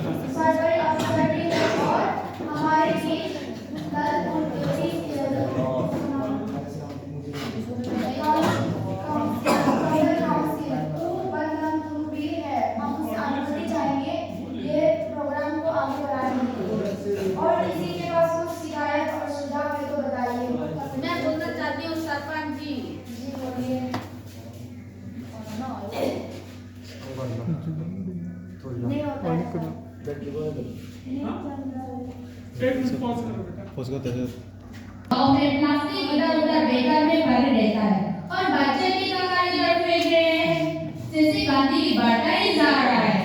सरकारी अफसर और हमारे बीच और इसी के पास कुछ शिकायत और सुझाव है तो बताइए। मैं बोलना चाहती हूँ सरपंच जी। जी बोलिए। नहीं होता है। गाँव में प्लास्टिक इधर उधर बेकार में पड़े रहता है और बच्चे भी कचरा इधर फेंक रहे हैं, जैसे गंदगी बढ़ता ही जा रहा है।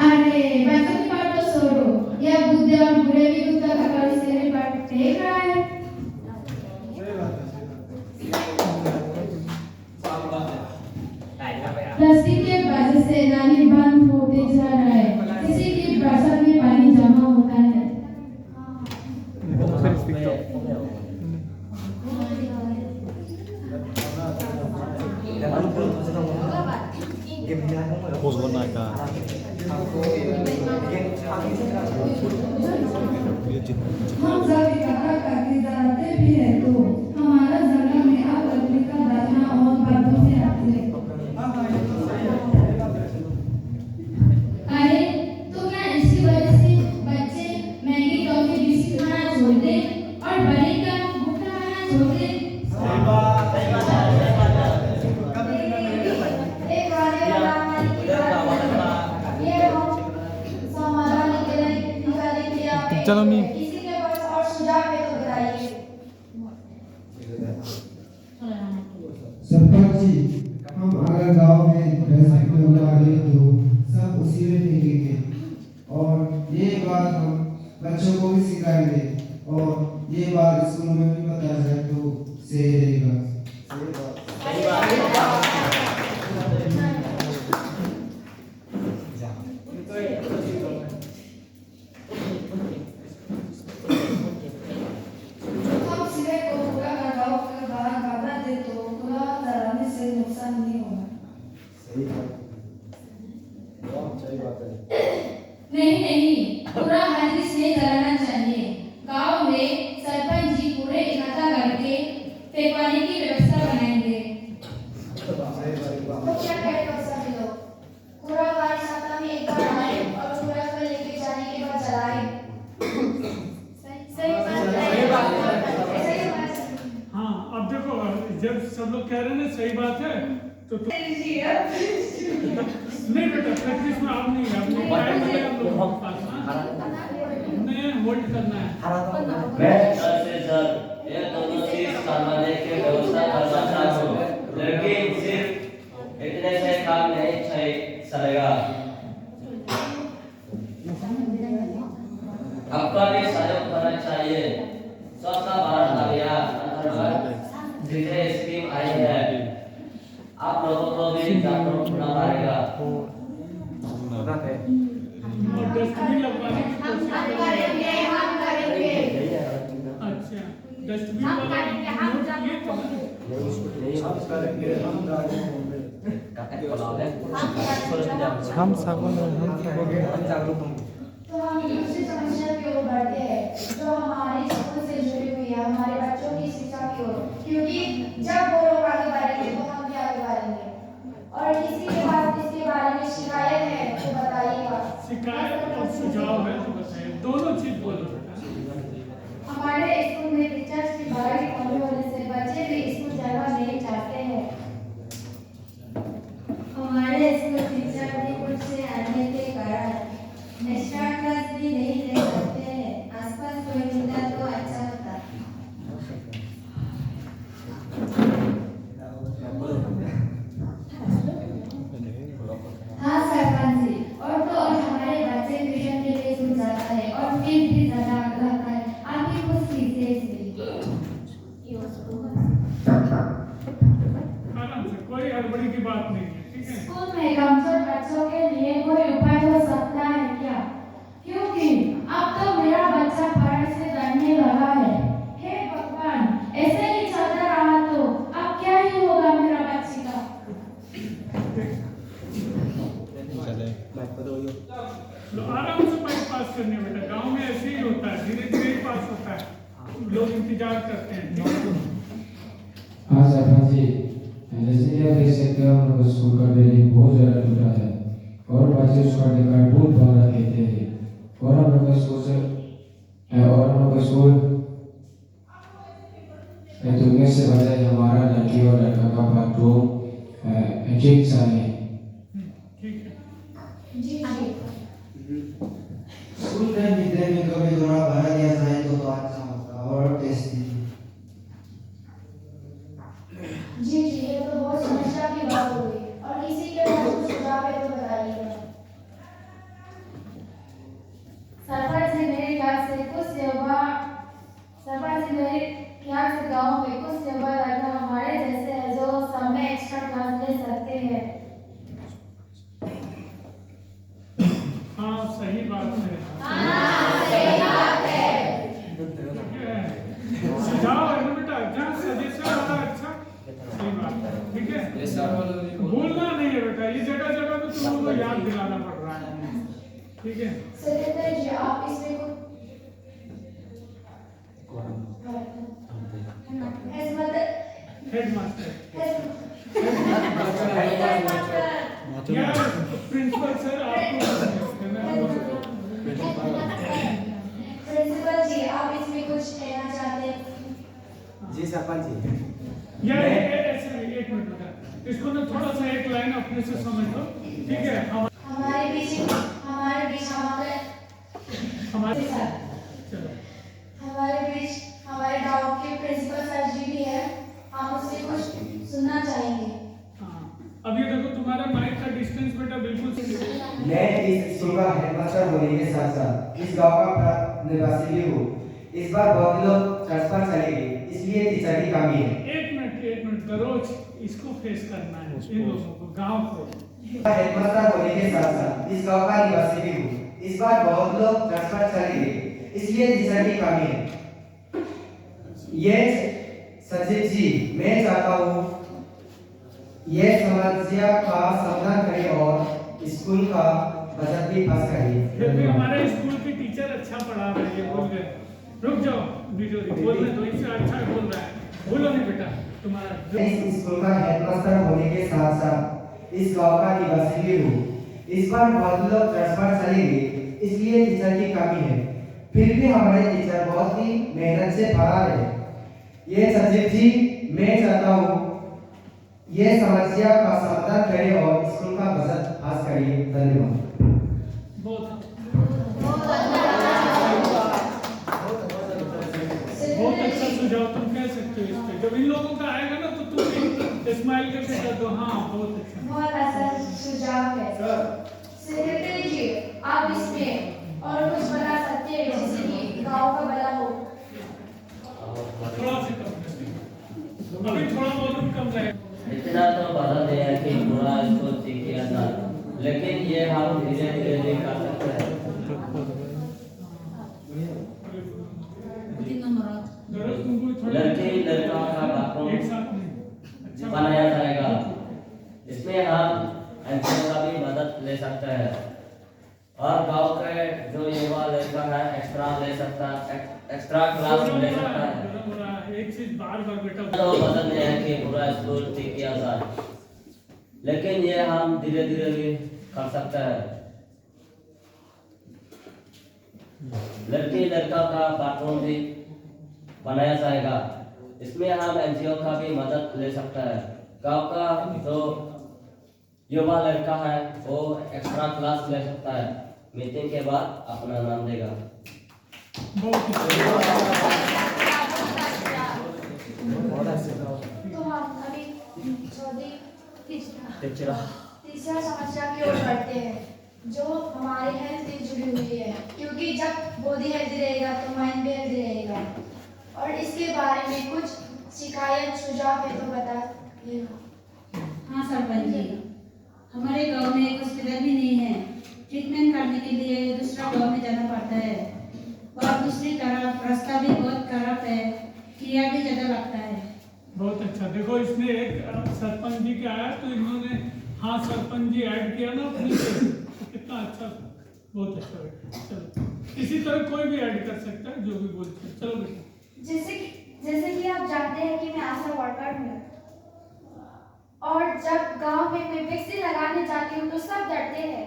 अरे बच्चों की बात तो छोड़ो, यह बुद्धे और बुरे भी कुत्ता खाकर इसे पर फेंक रहा है। प्लास्टिक के वजह से नाली बंद होते जा रहा है, किसी की बरसात में पानी जमा होता है। पोस्ट करना का हम जब इकट्ठा करके जाते भी है तो हमारा जगह में अब लकड़ी का दाना और बर्तन से आते हैं। अरे तो क्या इसी वजह से बच्चे मैगी टॉफी बिस्किट खाना छोड़ दे और बड़े का भूखा खाना छोड़ दे? चलो नहीं इसी के पास और सुझाव है तो बताइए। सरपंच जी, हम अगर गांव में डस्टबिन लगा तो सब उसी में फेंकेंगे और ये बात हम बच्चों को भी सिखाएंगे और ये बात स्कूल में भी बताया जाए तो सही रहेगा। हम सिरे को पूरा लगाओ कर बाहर काटा दे तो पूरा जलाने से नुकसान नहीं होगा। नहीं नहीं, पूरा हर्ष नहीं जलाना चाहिए। गांव में सरपंच जी कूड़े इकट्ठा करके फेंकवाने की व्यवस्था बनाएंगे। तो क्या करेगा सभी लोग? पूरा बार सप्ताह में एक बार आए और पूरा फल लेके जाने के बाद जलाए। सही बात है। सही बात है। हाँ, अब देखो जब सब लोग कह रहे हैं ना सही बात है तो नहीं बेटा प्रैक्टिस में आप नहीं अपने टाइम में हम लोगों के पास हमने होल्ड करना है। मैं सर से सर ये दोनों चीज करवाने की व्यवस्था करना चाहता हूँ, लेकिन सिर्फ इतने से काम नहीं चलेगा। आपका भी सहयोग करना चाहिए। स्वच्छ भारत अभियान अंतर्गत जितने स्कीम आई है आप लोगों को भी जागरूक होना पड़ेगा। और डस्टबिन लगवाने की कोशिश करेंगे। हम करेंगे। अच्छा, डस्टबिन वाला ये तो हम सबों तो हम दूसरी समस्या की ओर बढ़ते हैं जो हमारे स्कूल से जुड़ी हुई है, हमारे बच्चों की शिक्षा की ओर, क्योंकि जब वो लोग आगे बढ़ेंगे तो हम भी आगे बढ़ेंगे। और किसी के पास इसके बारे में शिकायत है तो बताइएगा। शिकायत और सुझाव है तो बताइए, दोनों चीज बोलो बेटा। हमारे स्कूल में टीचर्स की भारी कमी होने से बच्चे भी स्कूल जाना नहीं चाहते हैं। हमारे स्कूल टीचर भी कुछ से आने के कारण एक्स्ट्रा क्लास भी नहीं ले सकते हैं। आसपास कोई मिलता तो अच्छा होता। हाँ सरपंच जी, और तो और हमारे बच्चे ट्यूशन के लिए स्कूल जाता है और फीस भी ज्यादा लगता है। आपकी कुछ फीसें इसलिए आराम से, कोई हड़बड़ी की बात नहीं है, ठीक है। स्कूल में कमजोर बच्चों के लिए कोई उपाय हो सकता है क्या? क्योंकि अब तो मेरा बच्चा पढ़ाई से डरने लगा है। हे भगवान, ऐसे ही चलता रहा तो अब क्या ही होगा मेरा बच्चे का? विचार करते हैं। हाँ सरपंच जी, जैसे कि आप देख सकते हो हम लोग स्कूल का बिल्डिंग बहुत ज़्यादा टूटा है और बच्चे उसका देखकर बहुत भावना कहते हैं और हम लोग स्कूल टूटने से पहले हमारा लड़की और लड़का का बाथरूम ठीक सा है। ठीक है। जी जी स्कूल में मिड डे मील का भी थोड़ा बढ़ा दिया जाए तो अच्छा होता और टेस्टी। जी ये तो बहुत समस्या की बात हो गई और इसी के पास कुछ सुझाव है तो बताइएगा। सरपंच जी मेरे ख्याल से गाँव में कुछ सेवा लड़का हमारे जैसे है जो समय एक्स्ट्रा क्लास ले सकते हैं। हाँ सही बात है। सुझाव है ना बेटा, जहाँ सजेशन वाला अच्छा, सही बात है, ठीक है। भूलना नहीं है बेटा, ये जगह जगह पे तुम लोगों को याद दिलाना पड़ रहा है, ठीक है। सेक्रेटरी जी आप इसमें कुछ हेडमास्टर या प्रिंसिपल सर आपको प्रिंसिपल जी आप इसमें कुछ कहना चाहते हैं? जी सरपंच जी। या ऐसे एक मिनट बेटा, इसको ना थोड़ा सा एक लाइन अपने से समझ लो, ठीक है। हमारे बीच चलो हमारे बीच हमारे गांव के प्रिंसिपल सर जी भी है, हम उससे कुछ सुनना चाहेंगे। हाँ, अब ये देखो तुम्हारा माइक का डिस्टेंस बेटा बिल्कुल मैं इस स्कूल का हेडमास्टर होने के साथ साथ इस गांव का निवासी भी हूँ। इस बार बहुत लोग चर्च पर चले गए, इसलिए टीचर की कमी है। एक मिनट रोज इसको फेस करना है, इन लोगों को, गांव को। हेडमास्टर होने के साथ साथ इस गांव का निवासी भी हूँ। इस बार बहुत लोग चर्च पर चले गए, इसलिए टीचर की कमी है। ये सचिव जी, मैं चाहता हूँ ये समस्या का समाधान करें और स्कूल का बजट भी पास करें। फिर भी हमारे स्कूल के टीचर अच्छा पढ़ा रहे हैं, बोल गए। रुक जाओ, वीडियो बोल रहे तो इससे अच्छा बोल रहा है, बोलो नहीं बेटा तुम्हारा। इस स्कूल का हेडमास्टर होने के साथ साथ इस गांव का निवासी भी हूँ। इस बार बहुत लोग चर्च पर चले गए, इसलिए टीचर की कमी है। फिर भी हमारे टीचर बहुत ही मेहनत से पढ़ा रहे हैं। ये सचिव जी, मैं चाहता हूँ ये समस्या का समाधान करें और स्कूल का बजट पास करिए। धन्यवाद। बहुत अच्छा सुझाव तुम कह सकते हो इस पे। जब इन लोगों का आएगा ना तो तुम स्माइल करके कर दो। हाँ बहुत अच्छा सुझाव है। सेक्रेटरी जी आप इसमें और कुछ बता सकते हैं जिससे कि गांव का भला हो। थोड़ा सा कम, अभी थोड़ा बहुत कम रहे। इतना तो बता दिया कि पूरा इसको ठीक किया था, लेकिन ये हम धीरे धीरे नहीं कर सकते हैं। लड़की लड़का का बाथरूम बनाया जाएगा, इसमें हम एनजीओ का भी मदद ले सकते हैं और गांव के जो युवा लड़का है एक्स्ट्रा क्लास ले सकता है। एक चीज बार बेटा तो बदल है कि पूरा स्कूल ठीक किया जाए, लेकिन ये हम धीरे धीरे भी कर सकते हैं। लड़की लड़का का बाथरूम भी बनाया जाएगा, इसमें हम एनजीओ का भी मदद ले सकते हैं। गांव का जो युवा लड़का है वो एक्स्ट्रा क्लास ले सकता है, मीटिंग के बाद अपना नाम देगा। तो हम अभी तीसरा समस्या की ओर बढ़ते हैं जो हमारे हेल्थ से जुड़ी हुई है, क्योंकि जब बॉडी हेल्दी रहेगा तो माइंड भी हेल्दी रहेगा और इसके बारे में कुछ शिकायत सुझाव है तो बताइएगा। हाँ सरपंच जी, हमारे गांव में हॉस्पिटल भी नहीं है, ट्रीटमेंट करने के लिए दूसरा गांव में जाना पड़ता है और दूसरी तरफ रास्ता भी बहुत खराब है, किराया भी ज़्यादा लगता है। बहुत अच्छा। देखो इसमें एक सरपंच जी के आया तो इन्होंने हाँ सरपंच जी ऐड किया ना अपने से, तो कितना अच्छा, बहुत अच्छा बेटा। चलो इसी तरह कोई भी ऐड कर सकता है जो भी बोलते हैं। चलो बेटा। जैसे कि आप जानते हैं कि मैं आशा वर्कर हूँ, और जब गांव में मैं वैक्सीन लगाने जाती हूँ तो सब डरते हैं।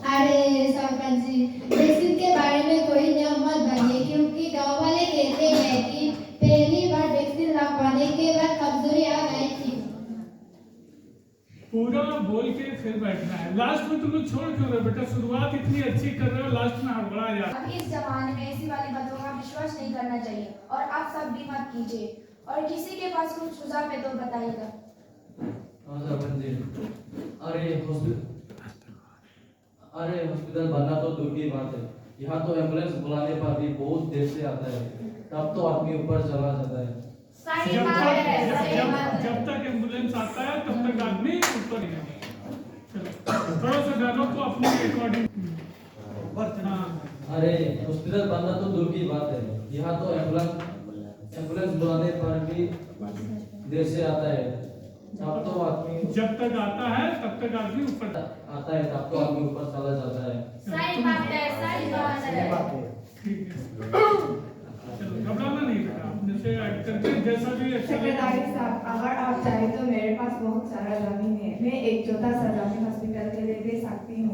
अरे सरपंच जी, वैक्सीन के बारे में कोई नियम मत बनाइए, क्योंकि गांव वाले कहते हैं कि पहली बार वैक्सीन लगवाने के बाद कमजोरी आ गई थी। पूरा बोल के फिर बैठना है। लास्ट में तुम लोग छोड़ क्यों रहे बेटा? शुरुआत इतनी अच्छी कर रहे हो, लास्ट में हड़बड़ा जा। अब इस जमाने में ऐसी वाली बातों का विश्वास नहीं करना चाहिए, और आप सब भी मत कीजिए। और किसी के पास कुछ सुझाव है तो बताइएगा। हाँ सरपंच जी, अरे हॉस्पिटल बनना तो दूर की बात है, यहाँ तो एम्बुलेंस बुलाने पर भी बहुत देर से आता है, तब तो आदमी ऊपर चला जाता है। सही बात है, सही बात है। जब तक एम्बुलेंस आता है तब तक आदमी ऊपर ही है। चलो थोड़ा सा डायलॉग को अपने अकॉर्डिंग। अरे हॉस्पिटल बनना तो दूर की बात है, यहाँ तो एम्बुलेंस बुलाने पर भी देर से आता है, तब तो आदमी जब तक आता है तब तक आदमी ऊपर आता है, तब तो आदमी ऊपर चला जाता है। सही बात है, सही बात है। ठीक है, चलो घबराना नहीं बेटा, अपने से ऐड करके जैसा भी अच्छा लगे। सेक्रेटरी साहब, अगर आप चाहें तो मेरे पास बहुत सारा जमीन है, मैं एक छोटा सा जमीन हॉस्पिटल के लिए दे सकती हूँ।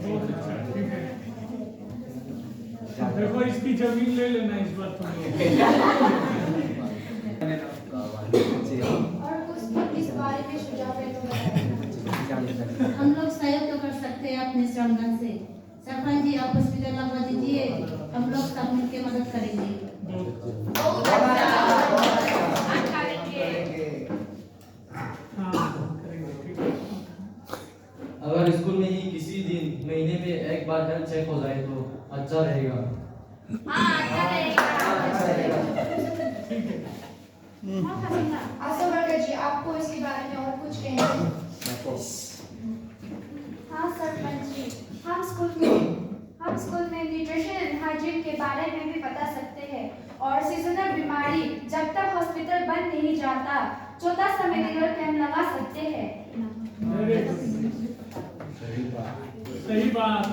बहुत अच्छा, ठीक है। देखो इसकी जमीन ले लेना इस बार तुम लोग। और कुछ इस बारे में सुझाव है तो बताइए। हम लोग सहयोग तो कर सकते हैं अपने श्रमदान से। सरपंच जी आप हॉस्पिटल लगवा दीजिए, हम लोग सब मिलकर मदद करेंगे। बहुत अच्छा अगर स्कूल में ही किसी दिन महीने में एक बार हेल्थ चेक हो जाए तो अच्छा रहेगा। आशा वर्कर जी, आपको इसके बारे में और कुछ कहना है? हाँ सरपंच जी, हम स्कूल में न्यूट्रिशन एंड हाइजीन के बारे में भी बता सकते हैं, और सीजनल बीमारी जब तक हॉस्पिटल बंद नहीं जाता छोटा सा मेडिकल कैंप लगा सकते हैं। सही बात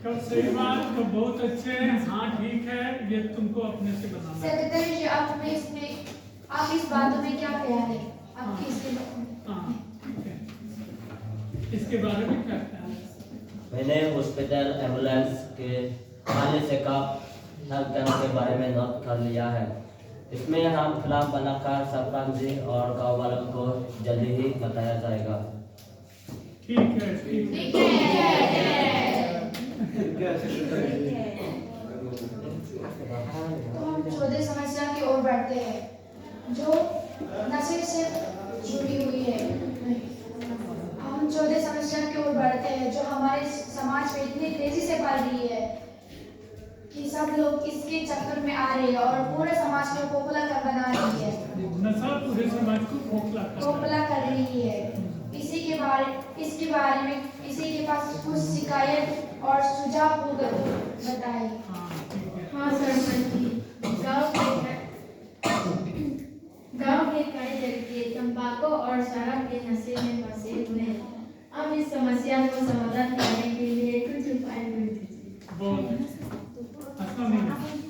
कब सही बात तो बहुत अच्छे हैं। हाँ ठीक है, ये तुमको अपने से बनाना है। सेक्रेटरी जी, आप इस बातों में क्या ख्याल है आपकी? इसके बारे में क्या ख्याल है? मैंने हॉस्पिटल एम्बुलेंस के आने से कब हेल्थ कैंप के बारे में नोट कर लिया है। इसमें हम प्लान बनाकर सरपंच जी और गाँव वालों को जल्दी ही बताया जाएगा। ठीक है, ठीक है। तो हम चौथे समस्या की ओर बढ़ते हैं, जो नशे से जुड़ी हुई है। हम चौथे समस्या की ओर बढ़ते हैं, जो हमारे समाज में इतनी तेजी से बढ़ रही है कि सब लोग इसके चक्कर में आ रहे हैं और पूरे समाज को खोखला कर बना रही है। नशा पूरे समाज को खोखला कर रही है। इसके बारे में किसी के पास कुछ शिकायत और सुझाव हो तो बताइए। हाँ सरपंच जी, गांव के कई लड़के तंबाकू और शराब के नशे में फंसे हुए हैं। अब इस समस्या को समाधान करने के लिए कुछ उपाय दीजिए।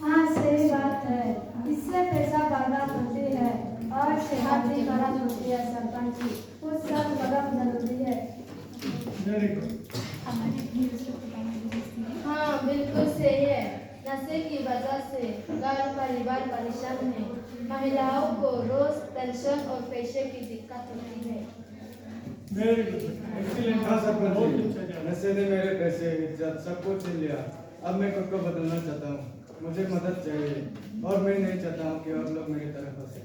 हाँ सही बात है, इससे पैसा बर्बाद होती है और सेहत भी खराब होती है। सरपंच जी, कुछ सब कदम जरूरी है। हाँ बिल्कुल सही है, नशे की वजह से घर परिवार परेशान है। महिलाओं को रोज पेंशन और पैसे की दिक्कत होती है। नशे ने मेरे पैसे, इज्जत सब कुछ छीन लिया। अब मैं खुद को बदलना चाहता हूँ, मुझे मदद चाहिए और मैं नहीं चाहता हूँ कि और लोग मेरी तरफ फंसे।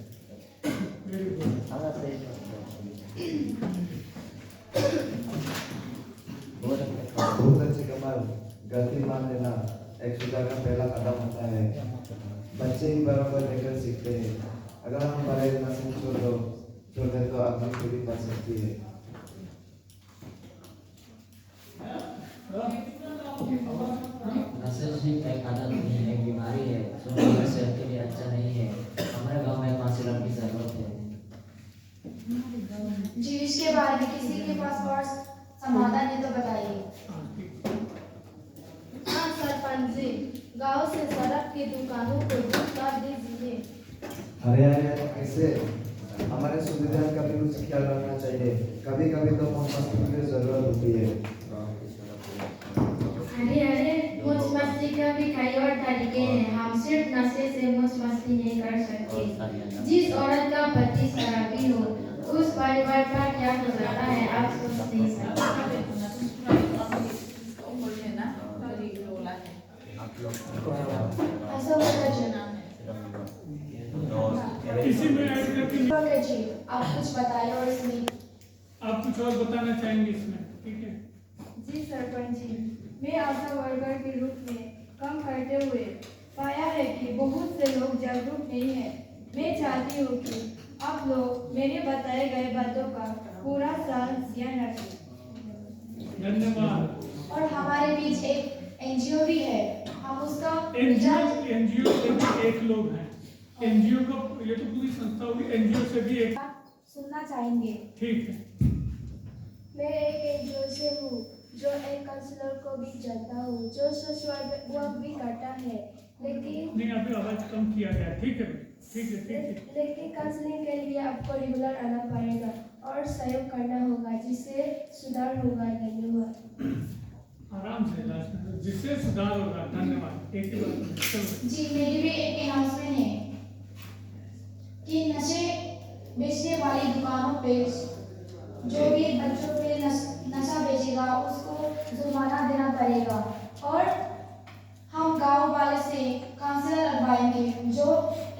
बहुत अच्छे कमाल, गलती मान लेना एक सुधार का पहला कदम होता है। बच्चे ही बराबर लेकर सीखते हैं। अगर हम बड़े नशे छोड़ दे तो अगली पीढ़ी बच सकती है। नशे सिर्फ एक आदत नहीं है, एक बीमारी है जो हमारे सेहत के लिए अच्छा नहीं है। हमारे गांव में काउंसलर की जरूरत है। जी, इसके बारे में किसी के पास और समाधान है तो बताइए। दुकानों को दूर कर दीजिए। अरे अरे ऐसे हमारे सुविधा का भी कुछ ख्याल रखना चाहिए। कभी कभी तो मस्ती की जरूरत होती है। अरे मौज मस्ती का भी कई और तरीके हैं। हम सिर्फ नशे से मौज मस्ती नहीं कर सकते। जिस औरत का पति शराबी हो उस परिवार का क्या गुजरता है आप सोच नहीं सकते। इसी में ऐड करके जी आप कुछ बताइए और इसमें आप कुछ और बताना चाहेंगे इसमें, ठीक है? जी सरपंच जी, मैं आशा वर्कर के रूप में काम करते हुए पाया है कि बहुत से लोग जागरूक नहीं है। मैं चाहती हूँ कि आप लोग मेरे बताए गए बातों का पूरा ध्यान रखें। धन्यवाद। और हमारे बीच एक एनजीओ भी है, हम उसका एनजीओ से भी एक लोग हैं। एनजीओ का ये तो पूरी संस्था होगी, एनजीओ से भी एक सुनना चाहेंगे। ठीक है। मैं एक एनजीओ से हूँ जो एक काउंसलर को भी जानता हूँ जो सोशल वर्क भी करता है, लेकिन नहीं अभी आवाज कम किया गया। ठीक है ठीक है ठीक है। लेकिन काउंसलिंग के लिए आपको रेगुलर आना पड़ेगा और सहयोग करना होगा जिससे सुधार होगा। धन्यवाद। आराम से जिससे सुधार होगा। धन्यवाद। एक ही बात। चलो जी मेरी भी एक अनाउंसमेंट है कि नशे बेचने वाली दुकानों पे जो भी बच्चों पे नशा बेचेगा उसको जुर्माना देना पड़ेगा। और हम गांव वाले से काउंसलर लगवाएंगे जो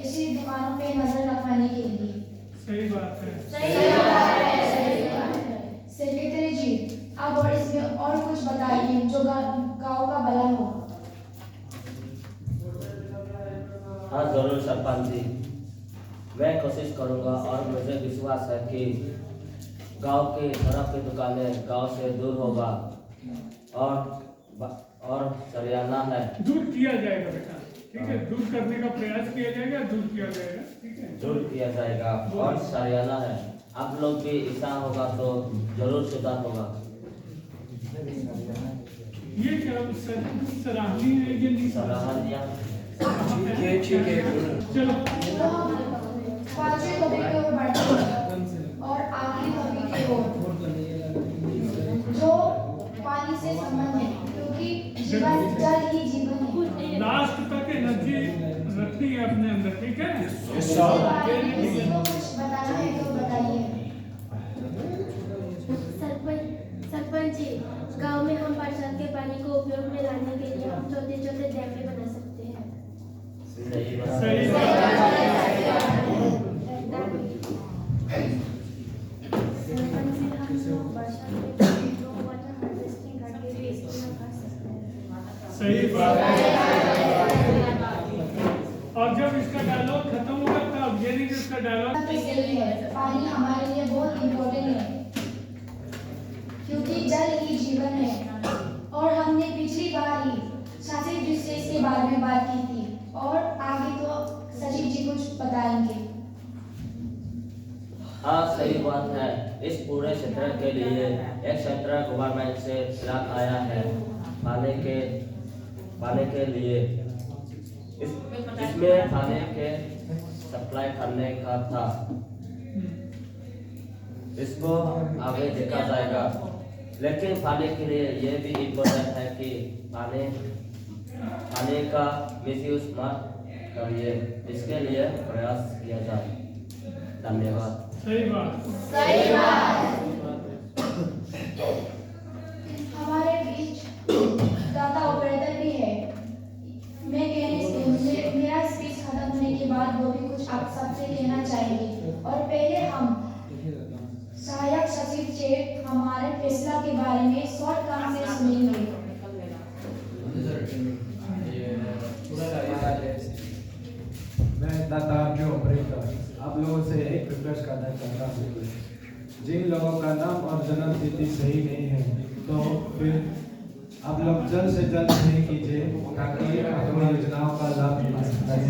इसी दुकानों पे नजर रखवाने के लिए। सही बात है। सेक्रेटरी जी आप और इसमें और कुछ बताइए जो गांव का भला हो। हाँ जरूर सरपंच जी, मैं कोशिश करूंगा और मुझे विश्वास है कि गांव के तरफ की दुकानें गांव से दूर होगा और सरियाना है। दूर किया जाएगा बेटा, ठीक है? दूर करने का प्रयास किया जाएगा, दूर किया जाएगा, ठीक है? दूर किया जाएगा और सरियाना है। आप लोग भी ऐसा होगा तो जरूर सुधार होगा। ये क्या सराहनीय है ये नहीं? सराहनीय। ठीक है चलो पांचवें टॉपिक की ओर बढ़ते हैं और आखिरी टॉपिक की ओर जो पानी से संबंधित, क्योंकि जीवन जल ही जीवन है। लास्ट तक एनर्जी रखनी है अपने अंदर, ठीक है? किसी को कुछ बताना है तो बताइए। सरपंच जी, गांव में हम बरसात के पानी को उपयोग में लाने के लिए हम छोटे छोटे डैम भी बना सकते हैं। सही बात। सही बात। सरपंच जी, हम लोग बरसात के पानी को वाटर हार्वेस्टिंग करके भी इस्तेमाल कर सकते हैं। सही बात है। और जब इसका डायलॉग खत्म होगा तब ये नहीं कि इसका डायलॉग सही है, पानी हमारे लिए बहुत इम्पोर्टेंट है क्योंकि जल ही जीवन है। और हमने पिछली बार ही शासित डिस्ट्रिक्ट के बारे में बात की थी और आगे तो सचिव जी कुछ बताएंगे। हाँ सही बात है। इस पूरे क्षेत्र के लिए एक सेंट्रल गवर्नमेंट से प्लान आया है पानी के लिए। इसमें पानी के सप्लाई करने का था। इसको आगे देखा जाएगा, लेकिन पानी के लिए ये भी इम्पोर्टेंट है कि पानी का मिसयूज मत करिए, इसके लिए प्रयास किया जाए। धन्यवाद। सही बात। सही बात। हमारे बीच डाटा ऑपरेटर भी है। मैं मेरा स्पीच खत्म होने के बाद वो भी कुछ आप सबसे कहना चाहेंगे। और पहले हम सहायक सचिव से हमारे फैसला के बारे में शॉर्ट काम से सुनेंगे। मैं डाटा जो ऑपरेटर आप लोगों से एक रिक्वेस्ट करना चाहता हूँ। जिन लोगों का नाम और जन्म तिथि सही नहीं है तो फिर आप लोग जल्द से जल्द सही कीजिए ताकि अपनी योजनाओं का लाभ मिल सके।